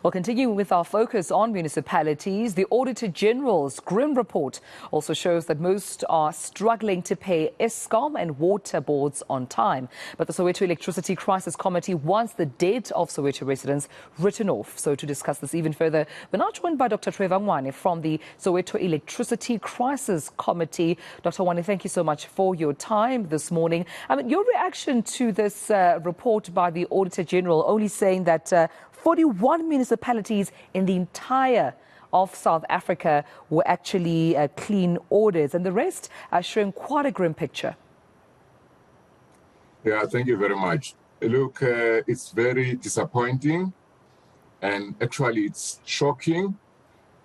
Well, continuing with our focus on municipalities, the Auditor General's grim report also shows that most are struggling to pay Eskom and water boards on time. But the Soweto Electricity Crisis Committee wants the debt of Soweto residents written off. So to discuss this even further, we're now joined by Dr. Trevor Ngwane from the Soweto Electricity Crisis Committee. Dr. Ngwane, thank you so much for your time this morning. Your reaction to this report by the Auditor General, only saying that 41 municipalities in the entire of South Africa were actually clean audits, and the rest are showing quite a grim picture. Yeah, thank you very much. Look, it's very disappointing, and actually it's shocking,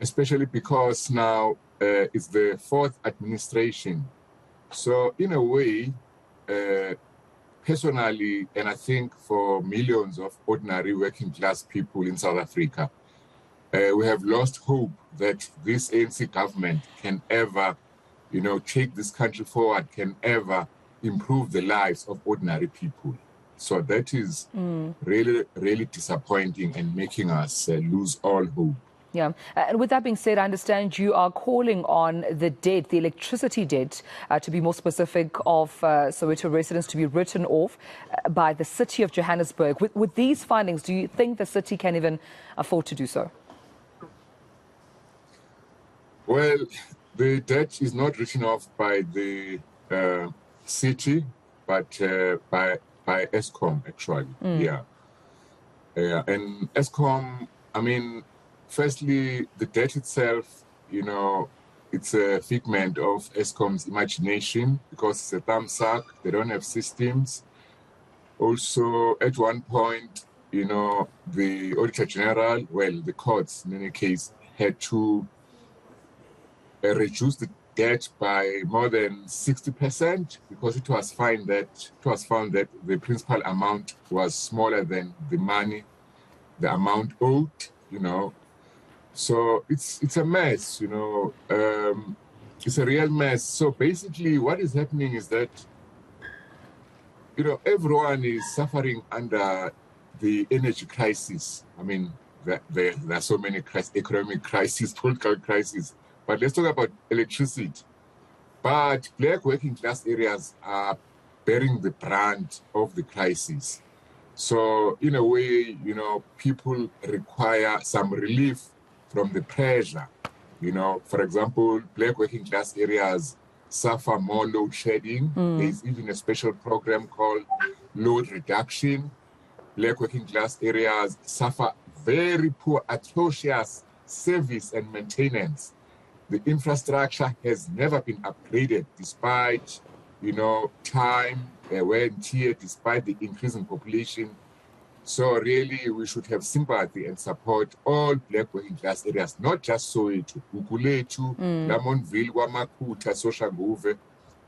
especially because now it's the fourth administration. So in a way, personally, and I think for millions of ordinary working class people in South Africa, we have lost hope that this ANC government can ever, take this country forward, can ever improve the lives of ordinary people. So that is really, really disappointing and making us lose all hope. Yeah. And with that being said, I understand you are calling on the debt, the electricity debt, to be more specific, of Soweto residents to be written off by the city of Johannesburg. With these findings, do you think the city can even afford to do so? Well, the debt is not written off by the city, but by Eskom, actually. Yeah. And Eskom, firstly, the debt itself, it's a figment of Eskom's imagination because it's a thumb suck. They don't have systems. Also, at one point, the Auditor General, well, the courts in any case, had to reduce the debt by more than 60% because it was found that the principal amount was smaller than the amount owed, So it's a mess, it's a real mess. So basically what is happening is that, everyone is suffering under the energy crisis. There are so many crises, economic crises, political crises, but let's talk about electricity. But black working class areas are bearing the brunt of the crisis. So in a way, people require some relief from the pressure. For example, black working class areas suffer more load shedding. There's even a special program called load reduction. Black working class areas suffer very poor, atrocious service and maintenance. The infrastructure has never been upgraded despite, time, wear and tear, despite the increase in population. So really, we should have sympathy and support all black working class areas, not just Soweto, Gugulethu, Lamontville, Wamakuta, Soshanguve,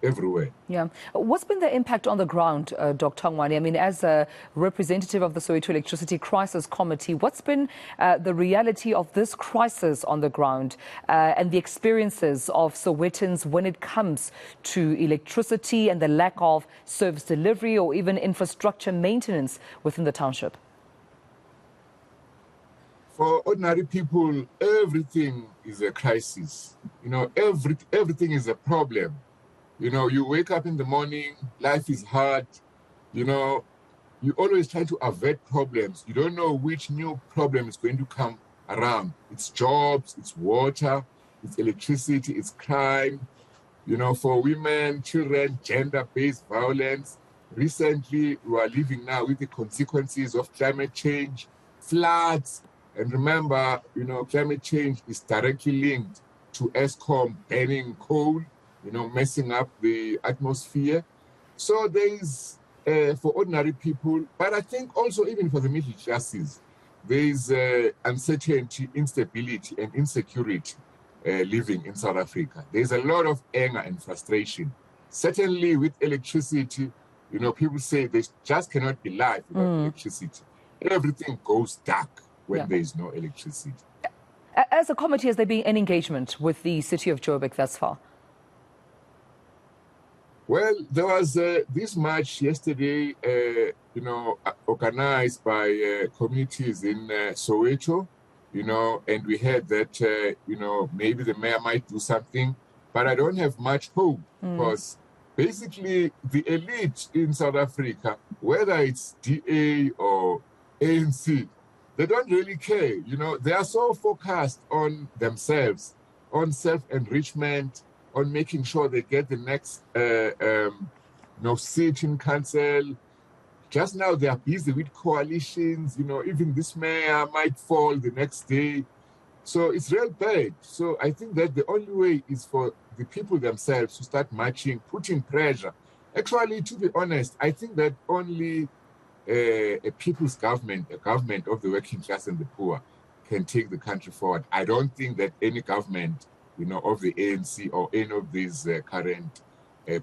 everywhere. Yeah. What's been the impact on the ground, Dr. Ngwane? As a representative of the Soweto Electricity Crisis Committee, what's been the reality of this crisis on the ground and the experiences of Sowetans when it comes to electricity and the lack of service delivery or even infrastructure maintenance within the township? For ordinary people, everything is a crisis. Everything is a problem. You wake up in the morning, life is hard, you always try to avert problems. You don't know which new problem is going to come around. It's jobs, it's water, it's electricity, it's crime, for women, children, gender-based violence. Recently, we are living now with the consequences of climate change, floods. And remember, climate change is directly linked to Eskom burning coal, messing up the atmosphere. So there is, for ordinary people, but I think also even for the middle classes, there is uncertainty, instability, and insecurity living in South Africa. There is a lot of anger and frustration. Certainly with electricity, people say they just cannot be live without electricity. Everything goes dark when there is no electricity. As a committee, has there been any engagement with the city of Joburg thus far? Well, there was this march yesterday, organized by communities in Soweto, you know, and we heard that, you know, maybe the mayor might do something, but I don't have much hope because basically the elite in South Africa, whether it's DA or ANC, they don't really care. You know, they are so focused on themselves, on self-enrichment, on making sure they get the next seat in council. Just now they are busy with coalitions, you know, even this mayor might fall the next day. So it's real bad. So I think that the only way is for the people themselves to start marching, putting pressure. Actually, to be honest, I think that only a people's government, a government of the working class and the poor, can take the country forward. I don't think that any government, you know, of the ANC or any of these current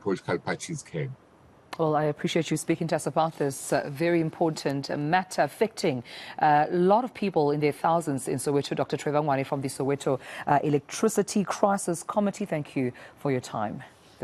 political parties can. Well, I appreciate you speaking to us about this very important matter affecting a lot of people in their thousands in Soweto. Dr. Trevor Ngwane from the Soweto Electricity Crisis Committee, thank you for your time.